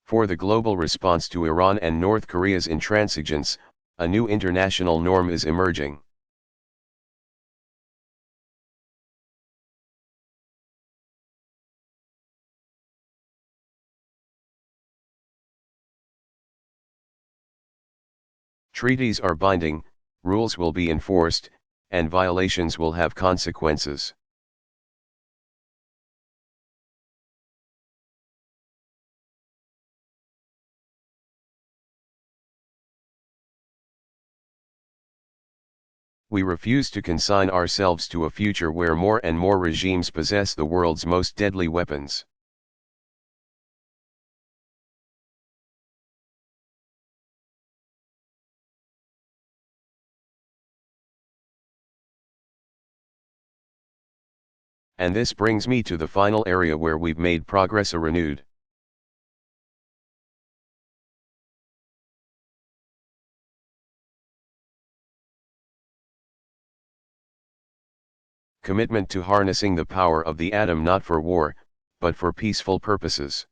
For the global response to Iran and North Korea's intransigence, a new international norm is emerging. Treaties are binding, rules will be enforced, and violations will have consequences. We refuse to consign ourselves to a future where more and more regimes possess the world's most deadly weapons. And this brings me to the final area where we've made progress: a renewed commitment to harnessing the power of the atom, not for war, but for peaceful purposes.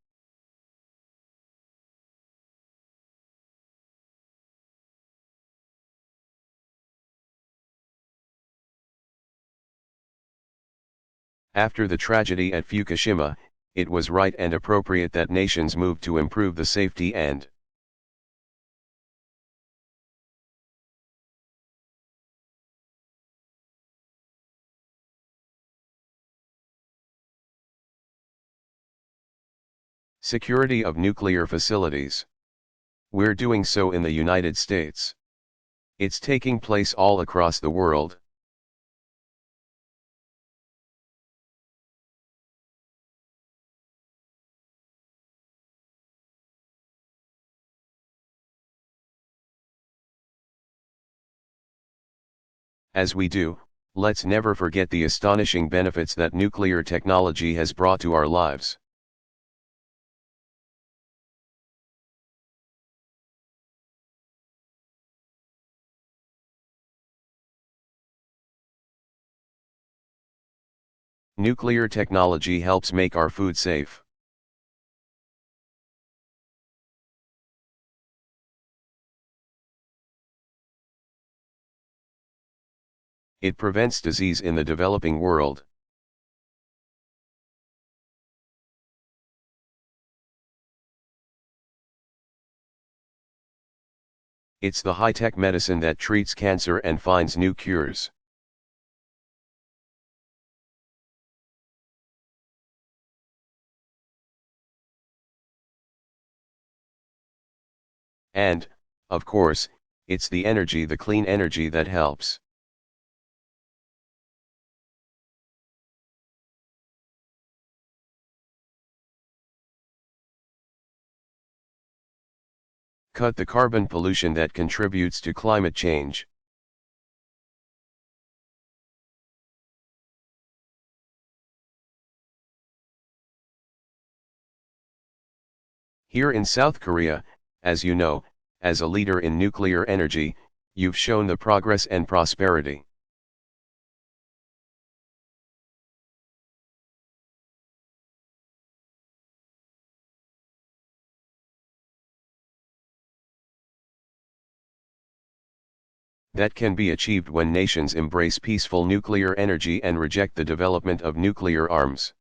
After the tragedy at Fukushima, it was right and appropriate that nations moved to improve the safety and security of nuclear facilities. We're doing so in the United States. It's taking place all across the world. As we do, let's never forget the astonishing benefits that nuclear technology has brought to our lives. Nuclear technology helps make our food safe. It prevents disease in the developing world. It's the high-tech medicine that treats cancer and finds new cures. And, of course, it's the energy, the clean energy that helps. Cut the carbon pollution that contributes to climate change. Here in South Korea, as you know, as a leader in nuclear energy, you've shown the progress and prosperity. That can be achieved when nations embrace peaceful nuclear energy and reject the development of nuclear arms.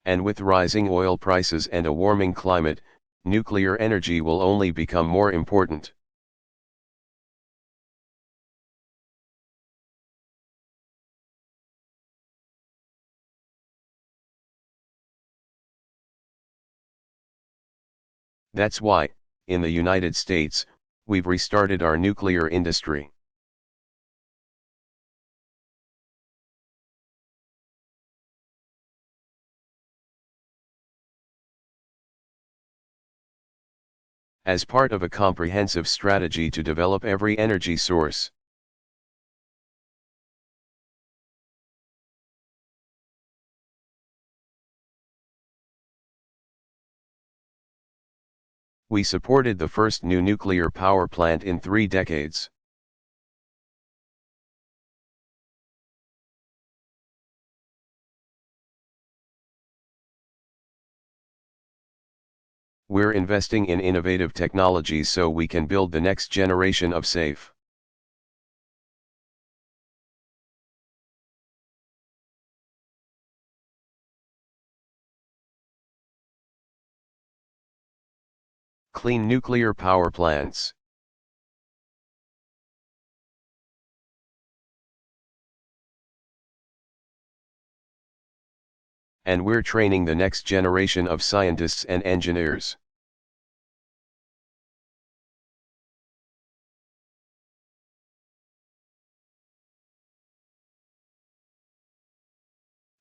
And with rising oil prices and a warming climate, nuclear energy will only become more important. That's why, in the United States, we've restarted our nuclear industry. As part of a comprehensive strategy to develop every energy source. We supported the first new nuclear power plant in 3 decades. We're investing in innovative technologies so we can build the next generation of safe, clean nuclear power plants. And we're training the next generation of scientists and engineers.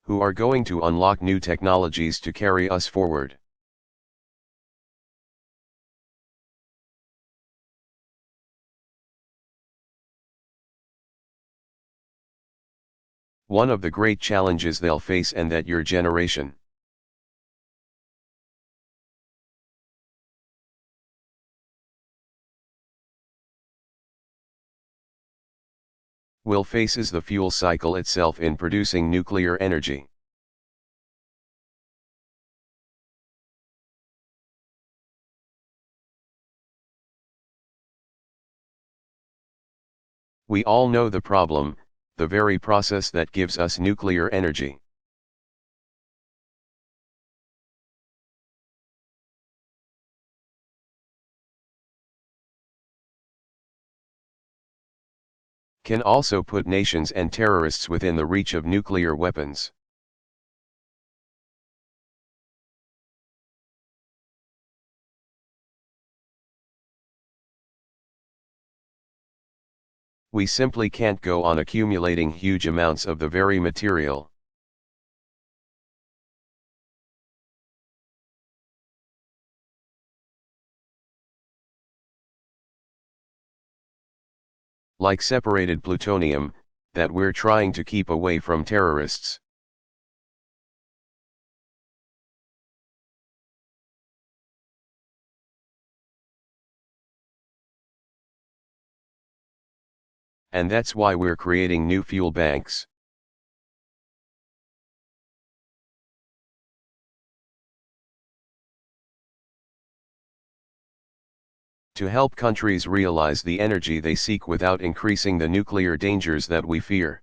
Who are going to unlock new technologies to carry us forward. One of the great challenges they'll face and that your generation will face is the fuel cycle itself in producing nuclear energy. We all know the problem, the very process that gives us nuclear energy. Can also put nations and terrorists within the reach of nuclear weapons. We simply can't go on accumulating huge amounts of the very material. Like separated plutonium, that we're trying to keep away from terrorists. And that's why we're creating new fuel banks. To help countries realize the energy they seek without increasing the nuclear dangers that we fear.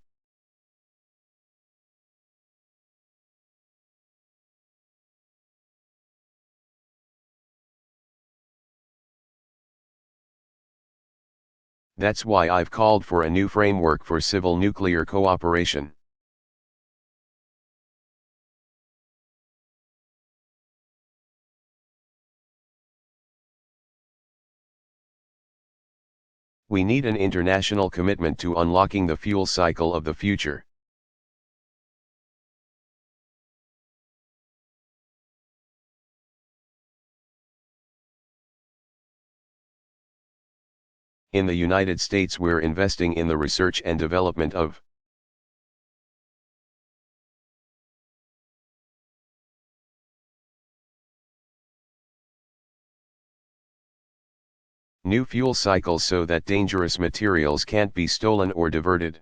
That's why I've called for a new framework for civil nuclear cooperation. We need an international commitment to unlocking the fuel cycle of the future. In the United States, we're investing in the research and development of new fuel cycles so that dangerous materials can't be stolen or diverted.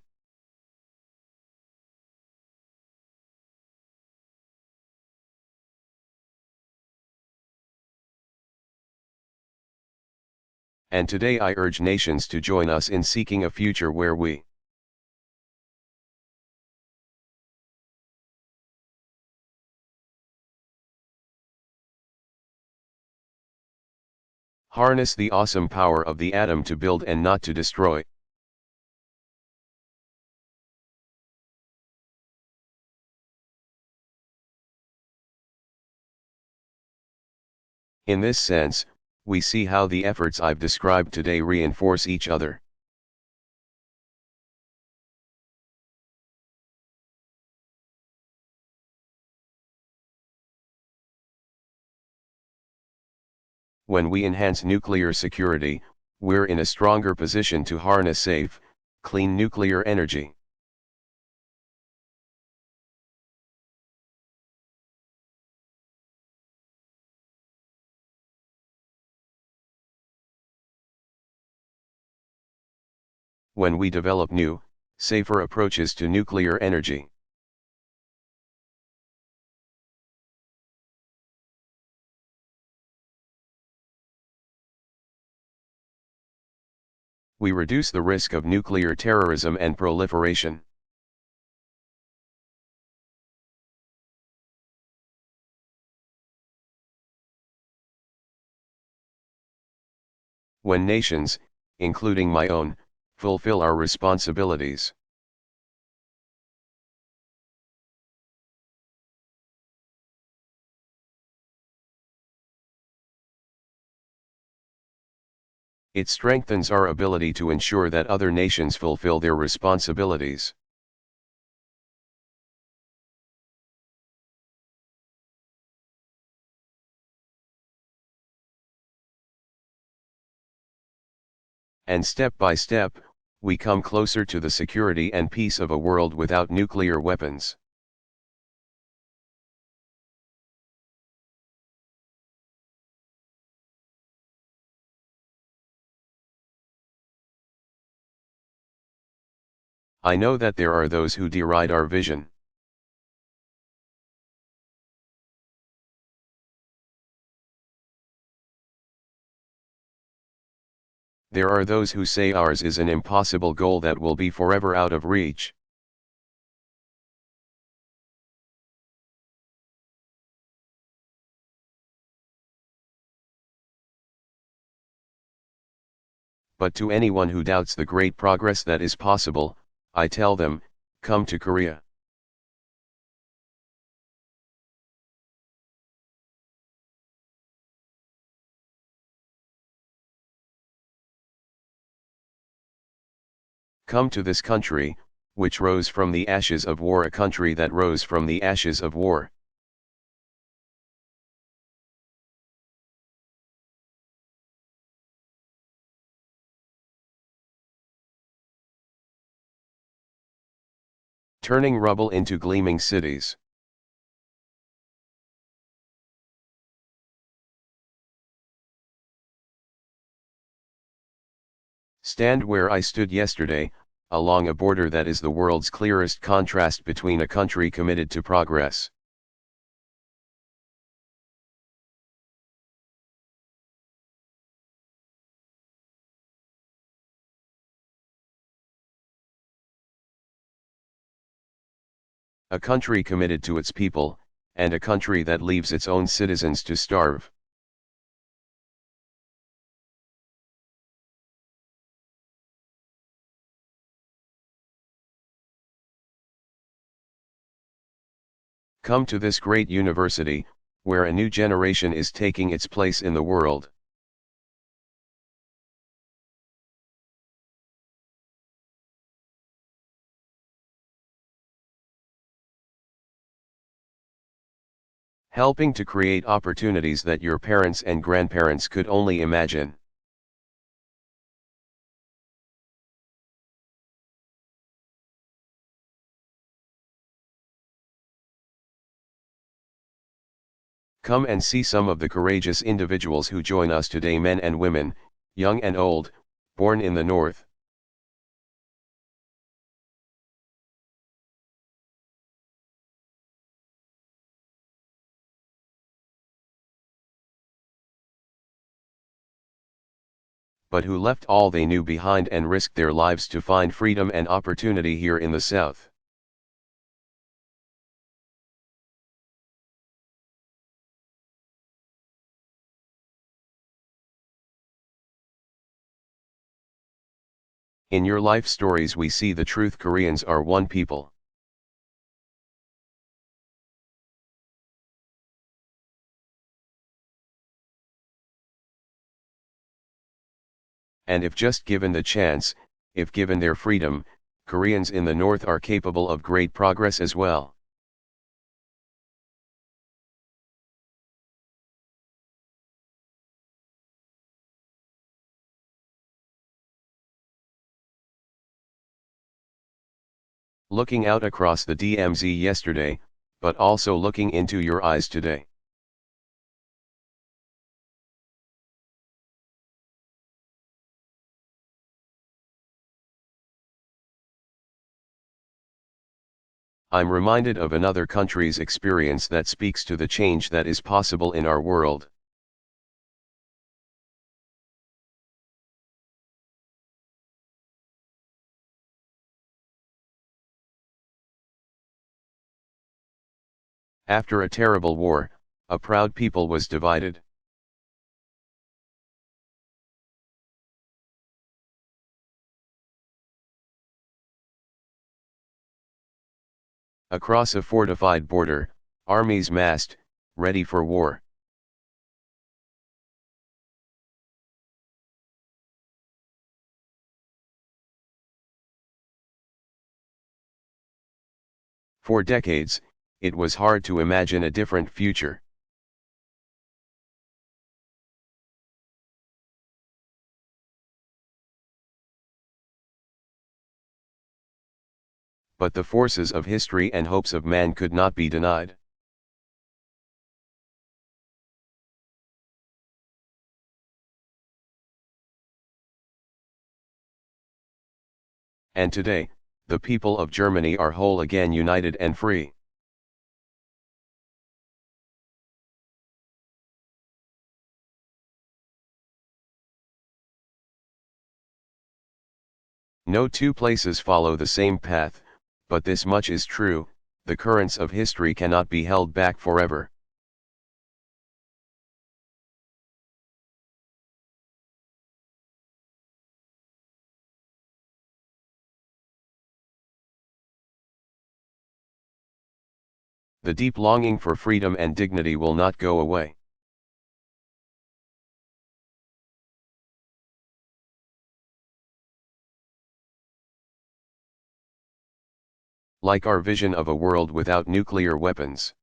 And today I urge nations to join us in seeking a future where we harness the awesome power of the atom to build and not to destroy. In this sense, we see how the efforts I've described today reinforce each other. When we enhance nuclear security, we're in a stronger position to harness safe, clean nuclear energy. when we develop new, safer approaches to nuclear energy. We reduce the risk of nuclear terrorism and proliferation. When nations, including my own, fulfill our responsibilities. It strengthens our ability to ensure that other nations fulfill their responsibilities. And step by step, we come closer to the security and peace of a world without nuclear weapons. I know that there are those who deride our vision. There are those who say ours is an impossible goal that will be forever out of reach. But to anyone who doubts the great progress that is possible, I tell them, come to Korea. Come to this country, which rose from the ashes of war, a country that rose from the ashes of war. Turning rubble into gleaming cities. Stand where I stood yesterday, along a border that is the world's clearest contrast between a country committed to progress. A country committed to its people, and a country that leaves its own citizens to starve. Come to this great university, where a new generation is taking its place in the world. Helping to create opportunities that your parents and grandparents could only imagine. Come and see some of the courageous individuals who join us today, men and women, young and old, born in the North. But who left all they knew behind and risked their lives to find freedom and opportunity here in the South. In your life stories we see the truth: Koreans are one people. And if just given the chance, if given their freedom, Koreans in the North are capable of great progress as well. Looking out across the DMZ yesterday, but also looking into your eyes today. I'm reminded of another country's experience that speaks to the change that is possible in our world. After a terrible war, a proud people was divided. Across a fortified border, armies massed, ready for war. For decades, it was hard to imagine a different future. But the forces of history and hopes of man could not be denied. And today, the people of Germany are whole again, united and free. No two places follow the same path, but this much is true: the currents of history cannot be held back forever. The deep longing for freedom and dignity will not go away. Like our vision of a world without nuclear weapons.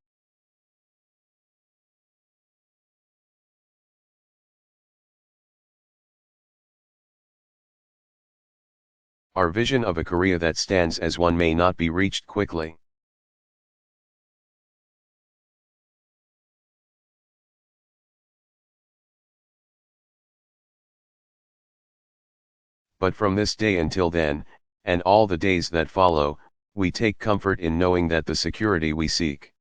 Our vision of a Korea that stands as one may not be reached quickly. But from this day until then, and all the days that follow, we take comfort in knowing that the security we seek.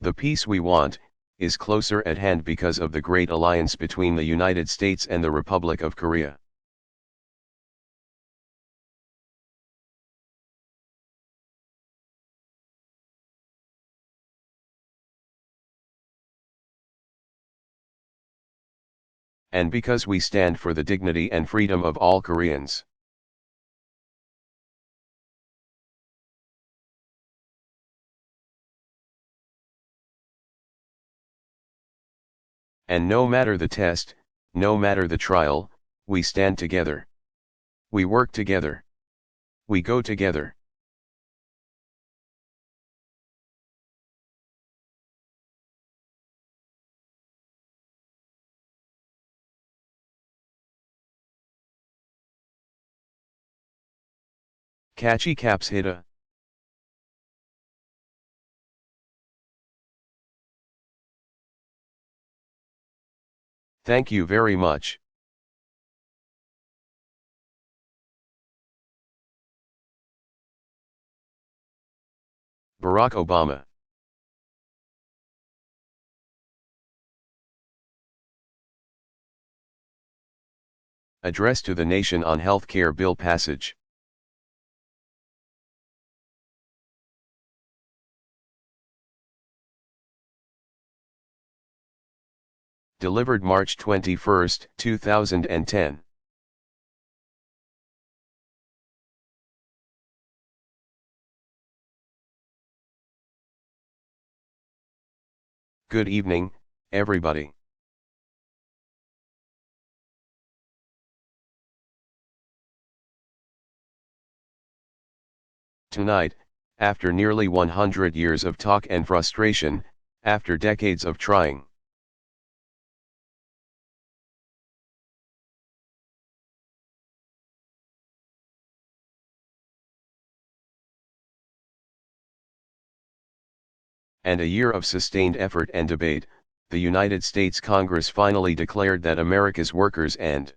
The peace we want, is closer at hand because of the great alliance between the United States and the Republic of Korea. And because we stand for the dignity and freedom of all Koreans. And no matter the test, no matter the trial, we stand together. We work together. We go together. Catchy caps hita. Thank you very much. Barack Obama. Address to the nation on healthcare bill passage. Delivered March 21, 2010. Good evening, everybody. Tonight, after nearly 100 years of talk and frustration, after decades of trying, and a year of sustained effort and debate, the United States Congress finally declared that America's workers and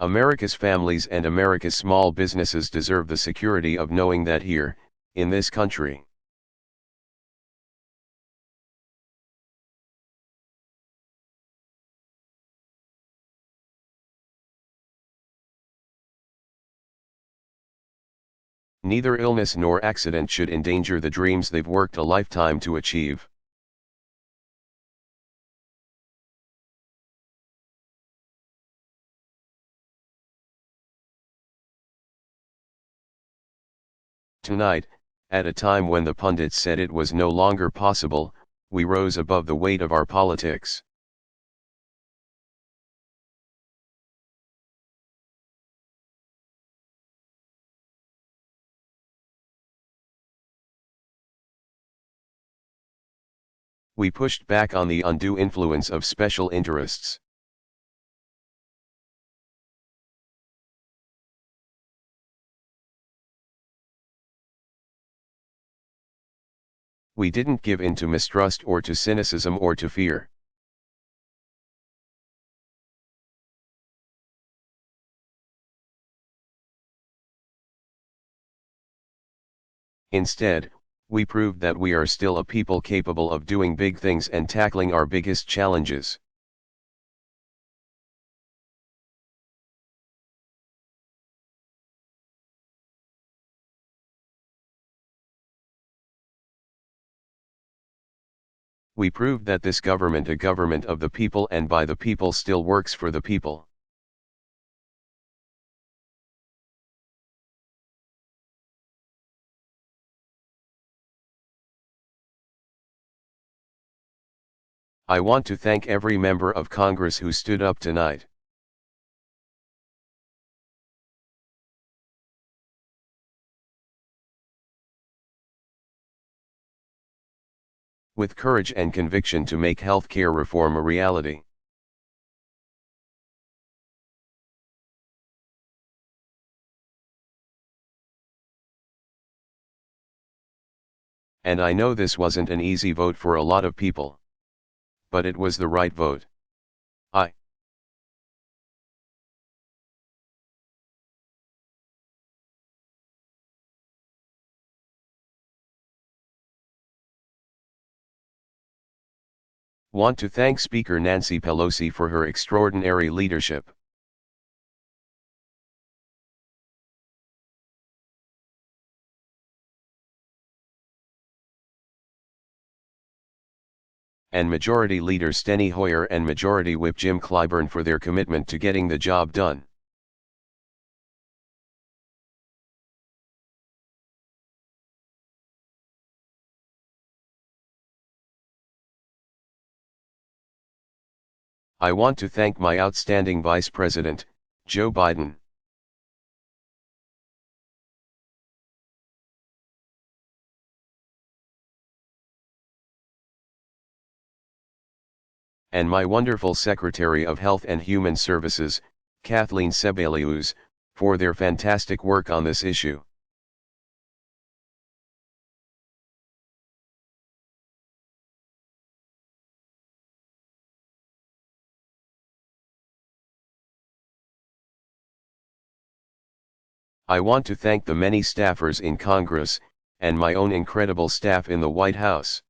America's families and America's small businesses deserve the security of knowing that here, in this country, neither illness nor accident should endanger the dreams they've worked a lifetime to achieve. Tonight, at a time when the pundits said it was no longer possible, we rose above the weight of our politics. We pushed back on the undue influence of special interests. We didn't give in to mistrust or to cynicism or to fear. Instead, we proved that we are still a people capable of doing big things and tackling our biggest challenges. We proved that this government, a government of the people and by the people, still works for the people. I want to thank every member of Congress who stood up tonight. With courage and conviction to make healthcare reform a reality. And I know this wasn't an easy vote for a lot of people. But it was the right vote. I want to thank Speaker Nancy Pelosi for her extraordinary leadership. And Majority Leader Steny Hoyer and Majority Whip Jim Clyburn for their commitment to getting the job done. I want to thank my outstanding Vice President, Joe Biden. And my wonderful Secretary of Health and Human Services, Kathleen Sebelius, for their fantastic work on this issue. I want to thank the many staffers in Congress, and my own incredible staff in the White House.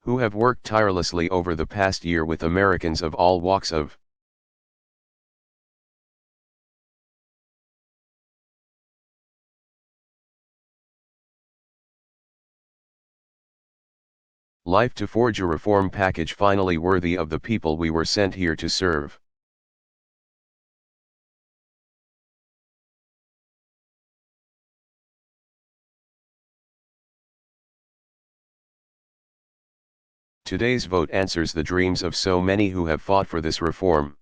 Who have worked tirelessly over the past year with Americans of all walks of life to forge a reform package finally worthy of the people we were sent here to serve. Today's vote answers the dreams of so many who have fought for this reform.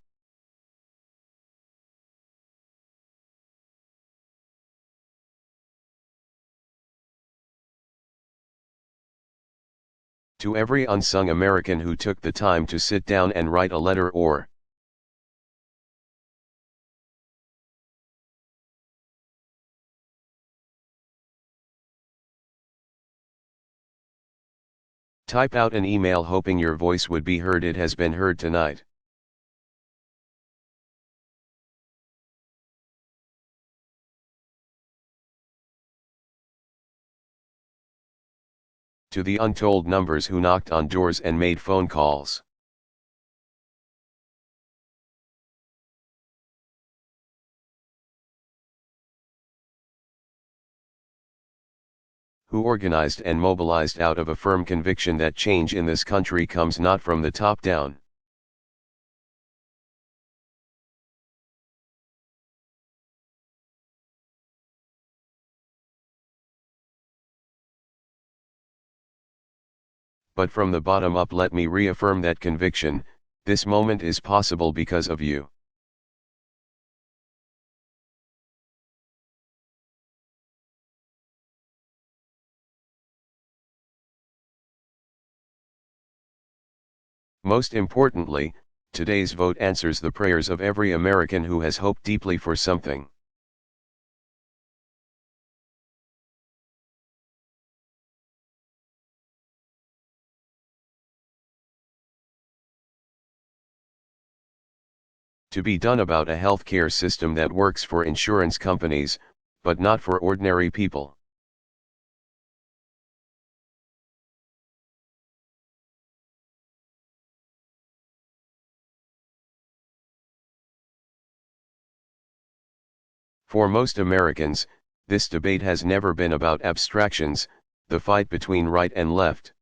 To every unsung American who took the time to sit down and write a letter or type out an email hoping your voice would be heard, it has been heard tonight. To the untold numbers who knocked on doors and made phone calls. Who organized and mobilized out of a firm conviction that change in this country comes not from the top down. But from the bottom up. Let me reaffirm that conviction. This moment is possible because of you. Most importantly, today's vote answers the prayers of every American who has hoped deeply for something. To be done about a healthcare system that works for insurance companies, but not for ordinary people. For most Americans, this debate has never been about abstractions, the fight between right and left.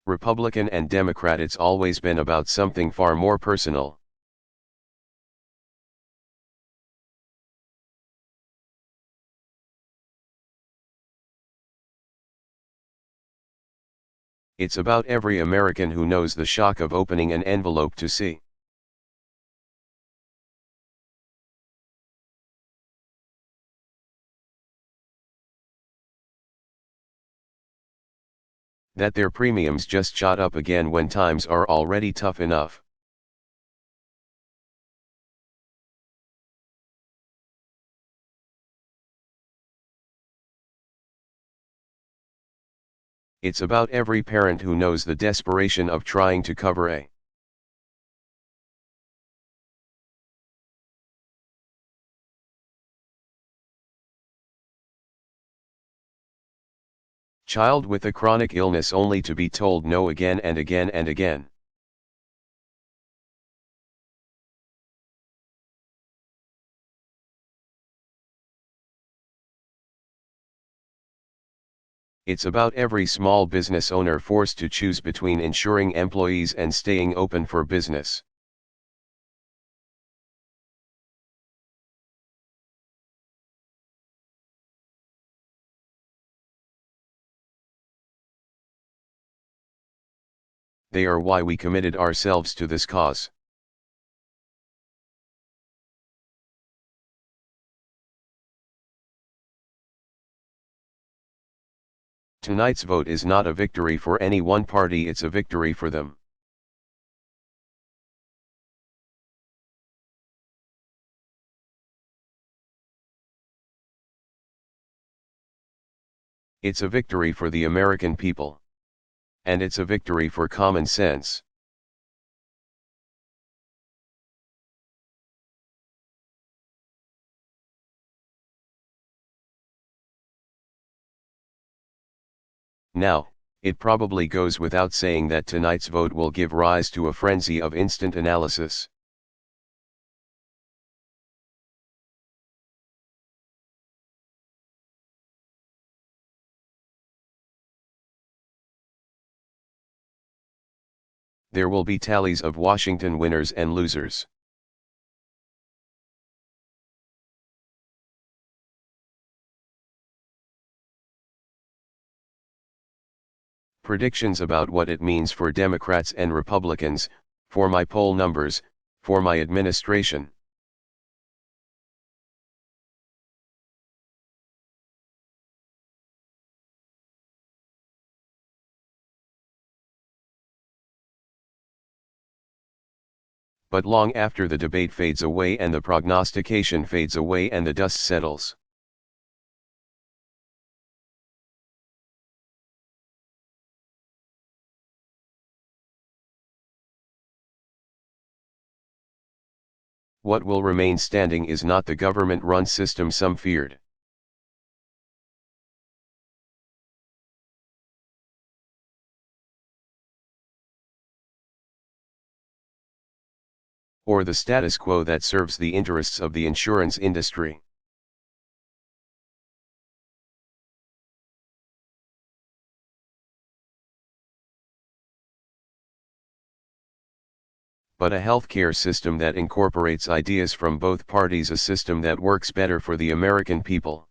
Republican and Democrat. It's always been about something far more personal. It's about every American who knows the shock of opening an envelope to see that their premiums just shot up again when times are already tough enough. It's about every parent who knows the desperation of trying to cover a child with a chronic illness only to be told no again and again and again. It's about every small business owner forced to choose between insuring employees and staying open for business. They are why we committed ourselves to this cause. Tonight's vote is not a victory for any one party, it's a victory for them. It's a victory for the American people. And it's a victory for common sense. Now, it probably goes without saying that tonight's vote will give rise to a frenzy of instant analysis. There will be tallies of Washington winners and losers. Predictions about what it means for Democrats and Republicans, for my poll numbers, for my administration. But long after the debate fades away and the prognostication fades away and the dust settles, what will remain standing is not the government-run system some feared, or the status quo that serves the interests of the insurance industry. But a healthcare system that incorporates ideas from both parties, a system that works better for the American people.